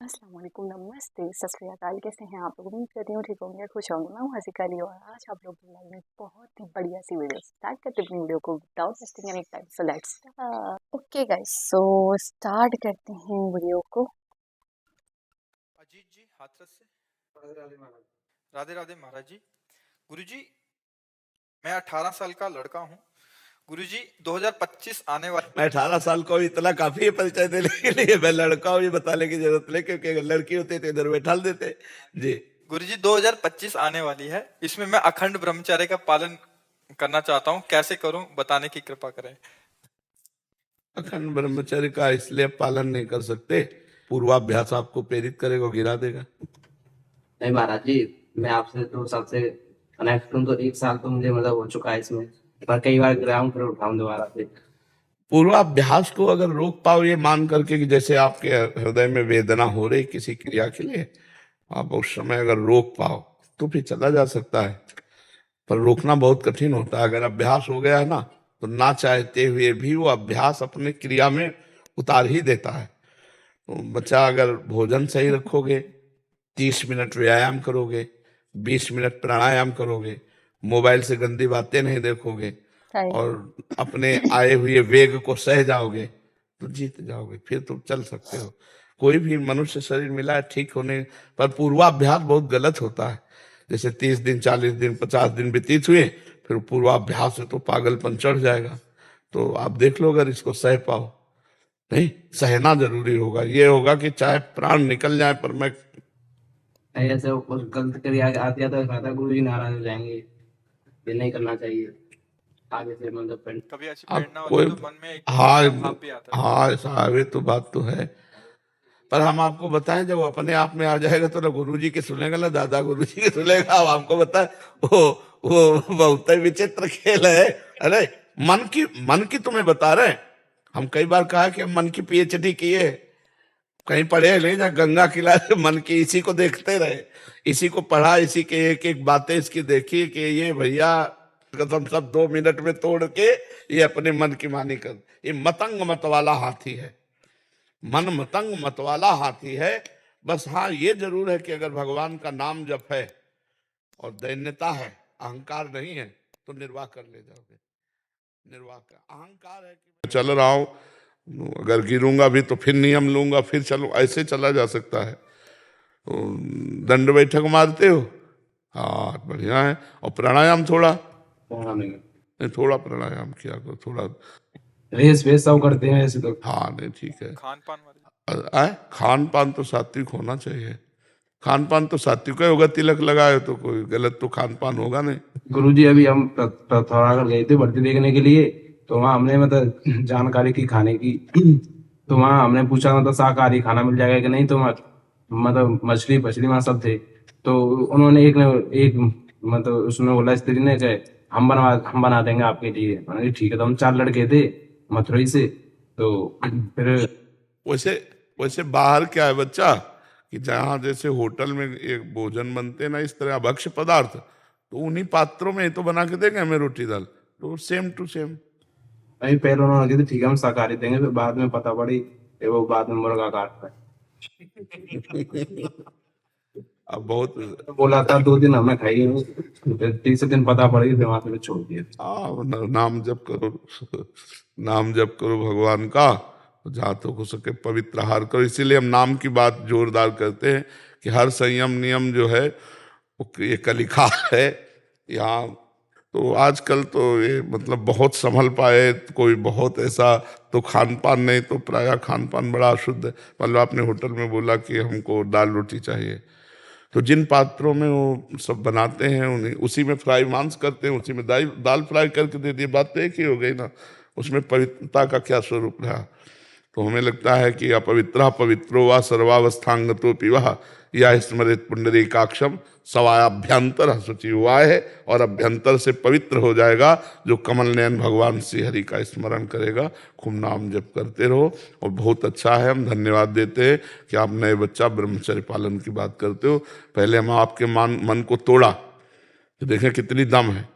अस्सलाम वालेकुम, नमस्ते, सत श्री अकाल। कैसे हैं आप लोग? उम्मीद करती हूँ ठीक होंगे, खुश होंगे। मैं हूँ हसीका अली और आज आप लोग की लाइव में बहुत ही बढ़िया सी वीडियो स्टार्ट करते हैं अपनी वीडियो को without wasting any time. So let's start. Okay guys, so start करते हैं वीडियो को। अजीत जी हाथरस से। राधे राधे महाराज जी। गुरुजी, मैं 18 साल का लड़का हूँ। गुरुजी 2025 आने वाला। मैं 18 साल को इतना काफी है परिचय देने के लिए। मैं लड़का हूँ ये बताने की जरूरत नहीं, क्योंकि अगर लड़की होती तो इधर बैठा देते जी। गुरुजी 2025 आने वाली है, इसमें मैं अखंड ब्रह्मचर्य का पालन करना चाहता हूँ, कैसे करूँ बताने की कृपा करें। अखंड ब्रह्मचर्य का इसलिए पालन नहीं कर सकते, पूर्वाभ्यास आपको प्रेरित करेगा, गिरा देगा। नहीं महाराज जी, मैं आपसे 2 साल से कनेक्ट हूँ, तो 1 साल तो मुझे मतलब हो चुका है इसमें, पर कई बार गिराऊं फिर उठाऊं दोबारा से। पूर्वाभ्यास को अगर रोक पाओ ये मान करके कि जैसे आपके हृदय में वेदना हो रही किसी क्रिया के लिए, आप उस समय अगर रोक पाओ तो फिर चला जा सकता है, पर रोकना बहुत कठिन होता है। अगर अभ्यास हो गया है ना, तो ना चाहते हुए भी वो अभ्यास अपने क्रिया में उतार ही देता है। तो बच्चा अगर भोजन सही रखोगे, 30 मिनट व्यायाम करोगे, 20 मिनट प्राणायाम करोगे, मोबाइल से गंदी बातें नहीं देखोगे और अपने आए हुए वेग को सह जाओगे, तो जीत जाओगे, फिर तुम चल सकते हो। कोई भी मनुष्य शरीर मिला है ठीक होने पर, पूर्वाभ्यास बहुत गलत होता है। जैसे 30 दिन, 40 दिन, 50 दिन व्यतीत हुए, फिर पूर्वाभ्यास से तो पागलपन चढ़ जाएगा। तो आप देख लो, अगर इसको सह पाओ, नहीं सहना जरूरी होगा। ये होगा कि चाहे प्राण निकल जाए पर मैं ऐसे वो कुछ गलत क्रिया आती है तो कहता गुरु जी नाराज हो जाएंगे, ये नहीं करना चाहिए आगे से, मतलब कभी ऐसी आप प्रेरणा होती कोई है तो मन में एक हाँ बुरा भाव भी आता है। हाँ ऐसा आवे तो बात तो है, पर हम आपको बताएं जब अपने आप में आ जाएगा तो ना गुरु जी के सुनेगा ना दादा गुरु जी के सुनेगा। अब आपको बताए वो बहुत ही विचित्र खेल है। अरे मन की तुम्हें बता रहे हैं। हम कई बार कहा कि हम मन की पीएचडी किए, कहीं पढ़े ले जा गंगा किनारे मन की इसी को देखते रहे, इसी को पढ़ा, इसी के एक एक बातें इसकी देखी कि ये भैया कसम सब 2 मिनट में तोड़ के ये अपने मन की मानी कर। ये मतंग मत वाला हाथी है, मन मतंग मत वाला हाथी है। बस हाँ ये जरूर है कि अगर भगवान का नाम जप है और दैन्यता है, अहंकार नहीं है, तो निर्वाह कर ले जाओगे। निर्वाह का अहंकार है कि मैं चल रहा हूं, अगर गिरूंगा भी तो फिर नियम लूंगा, फिर चलो, ऐसे चला जा सकता है। तो दंड बैठक मारते हो, हाँ बढ़िया है। और प्राणायाम थोड़ा नहीं, थोड़ा प्राणायाम किया करो, थोड़ा रेस वेस सब करते हैं ऐसे तो। हाँ नहीं ठीक है। खान पान वाली खान पान तो सात्विक होना चाहिए। खान पान तो सात्विक ही होगा, तिलक लगाए तो कोई गलत तो खान पान होगा नहीं। गुरु जी अभी हम पिथौरागढ़ गए थे भर्ती देखने के लिए, तो वहाँ हमने मतलब जानकारी की खाने की, तो वहाँ हमने पूछा मतलब शाकाहारी खाना मिल जाएगा कि नहीं, तो मतलब मछली पछली वहाँ सब थे। तो उन्होंने एक मतलब उसने बोला, स्त्री ने कहे हम बना देंगे आपके लिए। मैंने कहा, ठीक है। तो हम 4 लड़के थे मथुरई से, तो फिर वैसे वैसे बाहर क्या है बच्चा, कि जहाँ जैसे होटल में एक भोजन बनते हैं ना इस तरह भक्ष्य पदार्थ, तो उन्हीं पात्रों में ही तो बना के देंगे हमें रोटी दाल, तो सेम टू सेम। वही पहले उन्होंने कहा ठीक है हम शाकाहारी देंगे, फिर बाद में पता पड़ी कि वो बाद में मुर्गा काट रहा है। अब बहुत तो बोला था 2 दिन हमने खाई नहीं, फिर तीसरे दिन पता पड़ी, फिर वहां से छोड़ दिया। नाम जप करो, नाम जप करो भगवान का, तो जहाँ तक हो सके पवित्र आहार करो। इसीलिए हम नाम की बात जोरदार करते हैं कि हर संयम नियम जो है वो ये कलिखा है यहाँ। तो आजकल तो ये मतलब बहुत संभल पाए, कोई बहुत ऐसा तो खान पान नहीं, तो प्रायः खान पान बड़ा अशुद्ध है। मतलब आपने होटल में बोला कि हमको दाल रोटी चाहिए, तो जिन पात्रों में वो सब बनाते हैं उन्हीं उसी में फ्राई मांस करते हैं, उसी में दाल फ्राई करके दे दिए, बात तो एक ही हो गई ना। उसमें पवित्रता का क्या स्वरूप रहा। तो हमें लगता है कि अपवित्र पवित्रो व सर्वावस्थांगतो पिवा या स्मृत पुंडरीकाक्षम सवायाभ्यंतर शुचि हुआ है, और अभ्यंतर से पवित्र हो जाएगा जो कमल नयन भगवान श्री हरि का स्मरण करेगा। खूब नाम जप करते रहो। और बहुत अच्छा है, हम धन्यवाद देते हैं कि आप नए बच्चा ब्रह्मचर्य पालन की बात करते हो। पहले हम आपके मन को तोड़ा तो देखें कितनी दम है,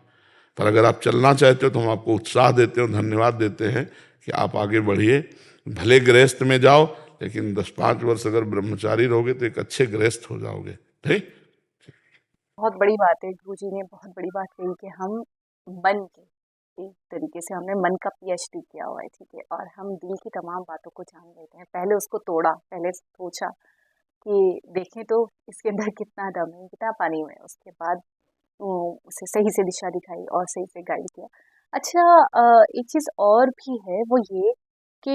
पर अगर आप चलना चाहते हो तो हम आपको उत्साह देते हो, धन्यवाद देते हैं कि आप आगे बढ़िए। भले गृहस्थ में जाओ, लेकिन 10-5 वर्ष अगर ब्रह्मचारी रहोगे तो एक अच्छे गृहस्थ हो जाओगे। ठीक। बहुत बड़ी बात है, गुरुजी ने बहुत बड़ी बात कही कि हम मन के एक तरीके से हमने मन का पीएचडी किया हुआ है, ठीक है, और हम दिल की तमाम बातों को जान लेते हैं। पहले उसको तोड़ा, पहले सोचा कि देखें तो इसके अंदर कितना दम है, कितना पानी में है। उसके बाद उसे सही से दिशा दिखाई और सही से गाइड किया। अच्छा, एक चीज़ और भी है, वो ये कि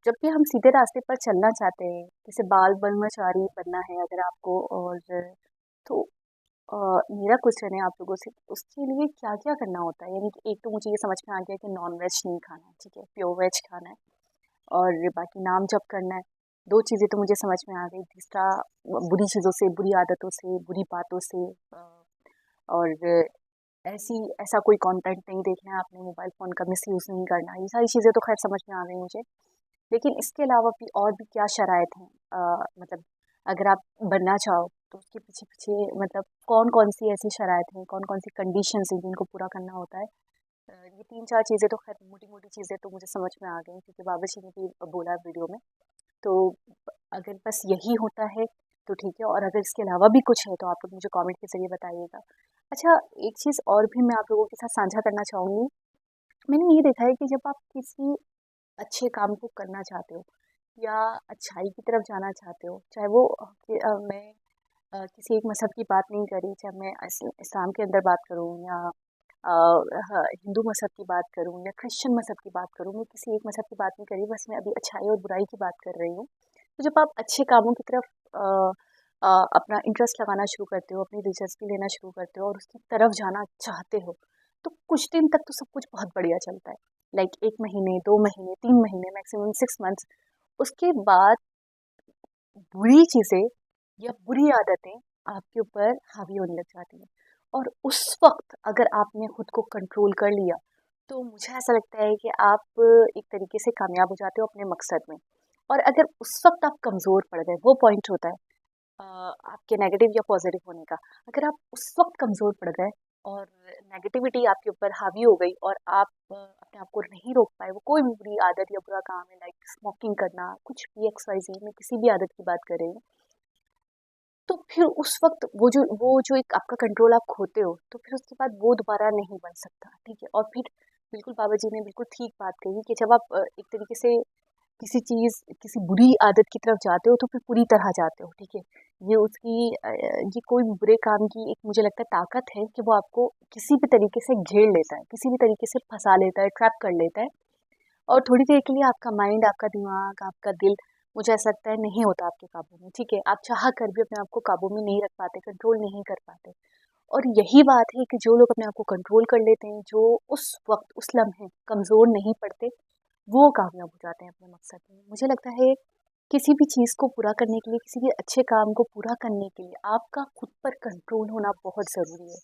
जब भी हम सीधे रास्ते पर चलना चाहते हैं, जैसे बाल ब्रह्मचारी बनना है अगर आपको, और तो अ, मेरा क्वेश्चन है आप लोगों से, उसके लिए क्या-क्या करना होता है? यानी कि एक तो मुझे ये समझ में आ गया कि नॉन-वेज नहीं खाना है, ठीक है, प्योर वेज खाना है, और बाकी नाम जप करना है। 2 चीज़ें तो मुझे समझ में आ गई। तीसरा, बुरी चीज़ों से, बुरी आदतों से, बुरी बातों से और ऐसा कोई कंटेंट नहीं देखना है, आपने मोबाइल फ़ोन का मिसयूज़ नहीं करना। ये सारी चीज़ें तो ख़ैर समझ में आ गई मुझे। लेकिन इसके अलावा भी और भी क्या शराइत हैं? मतलब अगर आप बनना चाहो तो उसके पीछे-पीछे मतलब कौन-कौन सी ऐसी शराइत हैं, कौन-कौन सी कंडीशंस हैं जिनको पूरा करना होता है? ये 3-4 चीज़ें तो ख़ैर मोटी-मोटी चीज़ें तो मुझे समझ में आ गई, क्योंकि बाबा जी ने भी बोला वीडियो में। तो अगर बस यही होता है तो ठीक है, और अगर इसके अलावा भी कुछ है तो आप लोग मुझे कमेंट के ज़रिए बताइएगा। अच्छा, एक चीज़ और भी मैं आप लोगों के साथ साझा करना चाहूँगी। मैंने ये देखा है कि जब आप किसी अच्छे काम को करना चाहते हो या अच्छाई की तरफ जाना चाहते हो, चाहे वो मैं किसी एक मज़हब की बात नहीं कर रही, चाहे मैं इस्लाम के अंदर बात करूँ या हिंदू मज़हब की बात करूँ या क्रिश्चियन मज़हब की बात करूँ, मैं किसी एक मज़हब की बात नहीं कर रही, बस मैं अभी अच्छाई और बुराई की बात कर रही हूँ। तो जब आप अच्छे कामों की तरफ अ, अपना इंटरेस्ट लगाना शुरू करते हो, अपनी दिलचस्पी लेना शुरू करते हो और उसकी तरफ जाना चाहते हो, तो कुछ दिन तक तो सब कुछ बहुत बढ़िया चलता है। लाइक 1 महीने, 2 महीने, 3 महीने, मैक्सिमम 6 मंथ्स। उसके बाद बुरी चीज़ें या बुरी आदतें आपके ऊपर हावी होने लग जाती हैं, और उस वक़्त अगर आपने खुद को कंट्रोल कर लिया, तो मुझे ऐसा लगता है कि आप एक तरीके से कामयाब हो जाते हो अपने मकसद में। और अगर उस वक़्त आप कमज़ोर पड़ गए, वो पॉइंट होता है आपके नेगेटिव या पॉजिटिव होने का। अगर आप उस वक़्त कमज़ोर पड़ गए और नेगेटिविटी आपके ऊपर हावी हो गई और आप अपने आप को नहीं रोक पाए, वो कोई भी बुरी आदत या बुरा काम है, लाइक स्मोकिंग करना, कुछ भी XYZ, मैं किसी भी आदत की बात कर रही हूँ, तो फिर उस वक़्त वो जो एक आपका कंट्रोल आप खोते हो, तो फिर उसके बाद वो दोबारा नहीं बन सकता, ठीक है? और फिर बिल्कुल बाबा जी ने बिल्कुल ठीक बात कही कि जब आप एक तरीके से किसी बुरी आदत की तरफ जाते हो तो फिर पूरी तरह जाते हो, ठीक है? ये कोई भी बुरे काम की एक मुझे लगता है ताकत है कि वो आपको किसी भी तरीके से घेर लेता है, किसी भी तरीके से फँसा लेता है, ट्रैप कर लेता है, और थोड़ी देर के लिए आपका माइंड, आपका दिमाग, आपका दिल, मुझे ऐसा लगता है नहीं होता आपके काबू में, ठीक है? आप चाह कर भी अपने आप को काबू में नहीं रख पाते, कंट्रोल नहीं कर पाते। और यही बात है कि जो लोग अपने आप को कंट्रोल कर लेते हैं, जो उस वक़्त, उस लम्हे कमज़ोर नहीं पड़ते, वो कामयाब हो जाते हैं अपने मकसद में। मुझे लगता है किसी भी चीज़ को पूरा करने के लिए, किसी भी अच्छे काम को पूरा करने के लिए आपका खुद पर कंट्रोल होना बहुत ज़रूरी है।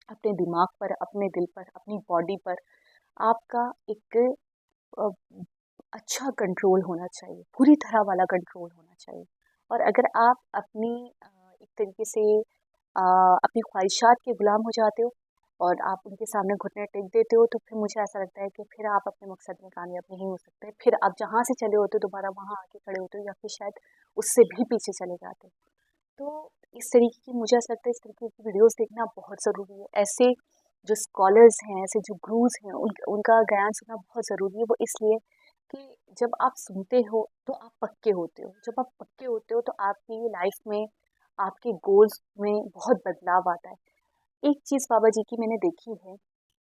अपने दिमाग पर, अपने दिल पर, अपनी बॉडी पर आपका एक अ, अच्छा कंट्रोल होना चाहिए, पूरी तरह वाला कंट्रोल होना चाहिए। और अगर आप एक तरीके से अपनी ख्वाहिशात के गुलाम हो जाते हो और आप उनके सामने घुटने टेक देते हो, तो फिर मुझे ऐसा लगता है कि फिर आप अपने मकसद में कामयाब नहीं हो सकते। फिर आप जहाँ से चले होते हो दोबारा वहाँ आके खड़े होते हो, या फिर शायद उससे भी पीछे चले जाते हो। तो इस तरीके की, मुझे ऐसा लगता है, इस तरीके की वीडियोस देखना बहुत ज़रूरी है। ऐसे जो स्कॉलर्स हैं, ऐसे जो गुरुज़ हैं, उनका ज्ञान सुनना बहुत ज़रूरी है। वो इसलिए कि जब आप सुनते हो तो आप पक्के होते हो। जब आप पक्के होते हो तो आपकी लाइफ में, आपके गोल्स में बहुत बदलाव आता है। एक चीज़ बाबा जी की मैंने देखी है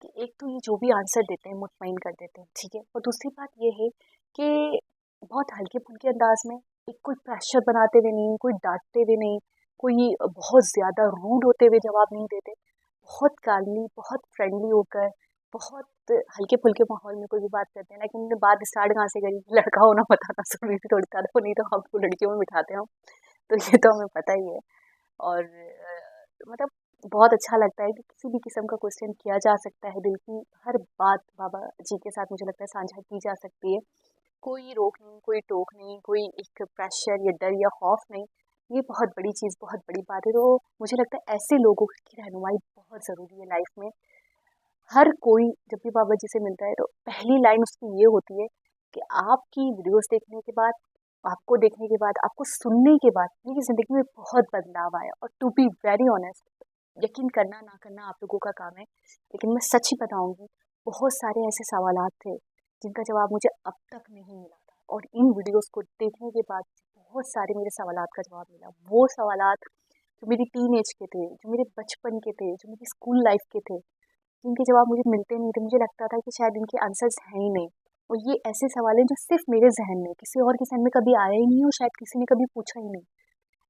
कि एक तो ये जो भी आंसर देते हैं मुतमईन कर देते हैं, ठीक है? और दूसरी बात ये है कि बहुत हल्के-फुल्के अंदाज में, एक कोई प्रेशर बनाते हुए नहीं, कोई डाँटते हुए नहीं, कोई बहुत ज़्यादा रूड होते हुए जवाब नहीं देते। बहुत कामली, बहुत फ्रेंडली होकर, बहुत हल्के-फुल्के माहौल में कोई भी बात करते हैं। लेकिन उन्होंने बात स्टार्ट कहाँ से करी? लड़का होना बताना ज़रूरी थोड़ी था, वो नहीं तो आपको लड़कियों में बिठाते हम। तो ये तो हमें पता ही है। और मतलब बहुत अच्छा लगता है कि किसी भी किस्म का क्वेश्चन किया जा सकता है, दिल की हर बात बाबा जी के साथ मुझे लगता है साझा की जा सकती है। कोई रोक नहीं, कोई टोक नहीं, कोई एक प्रेशर या डर या खौफ नहीं। ये बहुत बड़ी चीज़, बहुत बड़ी बात है। तो मुझे लगता है ऐसे लोगों की रहनुमाई बहुत ज़रूरी है लाइफ में। हर कोई जब भी बाबा जी से मिलता है तो पहली लाइन उसकी ये होती है कि आपकी वीडियोस देखने के बाद आपको देखने के बाद, आपको सुनने के बाद मेरी ज़िंदगी में बहुत बदलाव आया। और टू बी वेरी ऑनेस्ट, यकीन करना ना करना आप लोगों का काम है, लेकिन मैं सच ही बताऊंगी, बहुत सारे ऐसे सवालात थे जिनका जवाब मुझे अब तक नहीं मिला था, और इन वीडियोस को देखने के बाद बहुत सारे मेरे सवालात का जवाब मिला। वो सवालात जो मेरी टीन एज के थे, जो मेरे बचपन के थे, जो मेरी स्कूल लाइफ के थे, जिनके जवाब मुझे मिलते नहीं थे। मुझे लगता था कि शायद इनके आंसर्स हैं ही नहीं, और ये ऐसे सवाल हैं जो सिर्फ मेरे जहन में, किसी और के जहन में कभी आया ही नहीं, और शायद किसी ने कभी पूछा ही नहीं।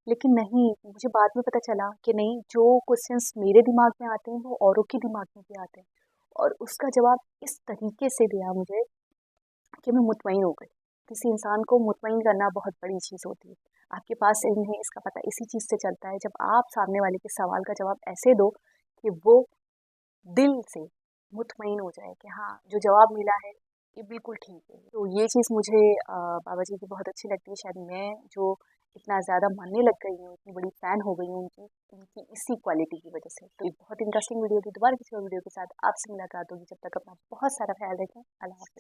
लेकिन नहीं, मुझे बाद में पता चला कि नहीं, जो क्वेश्चंस मेरे दिमाग में आते हैं वो औरों के दिमाग में भी आते हैं। और उसका जवाब इस तरीके से दिया मुझे कि मैं मुतमईन हो गई। किसी इंसान को मुतमईन करना बहुत बड़ी चीज़ होती है। आपके पास इल्म है, इसका पता इसी चीज़ से चलता है, जब आप सामने वाले के सवाल का जवाब ऐसे दो कि वो दिल से मुतमईन हो जाए कि हाँ, जो जवाब मिला है ये बिल्कुल ठीक है। तो ये चीज़ मुझे बाबा जी की बहुत अच्छी लगती है। शायद मैं जो इतना ज़्यादा मानने लग गई हूँ, इतनी बड़ी फ़ैन हो गई हूँ उनकी, उनकी इसी क्वालिटी की वजह से। तो एक बहुत इंटरेस्टिंग वीडियो थी। दोबारा किसी और वीडियो के साथ आपसे मुलाकात होगी। जब तक अपना बहुत सारा ख्याल रखें। अल्लाह हाफ़िज़।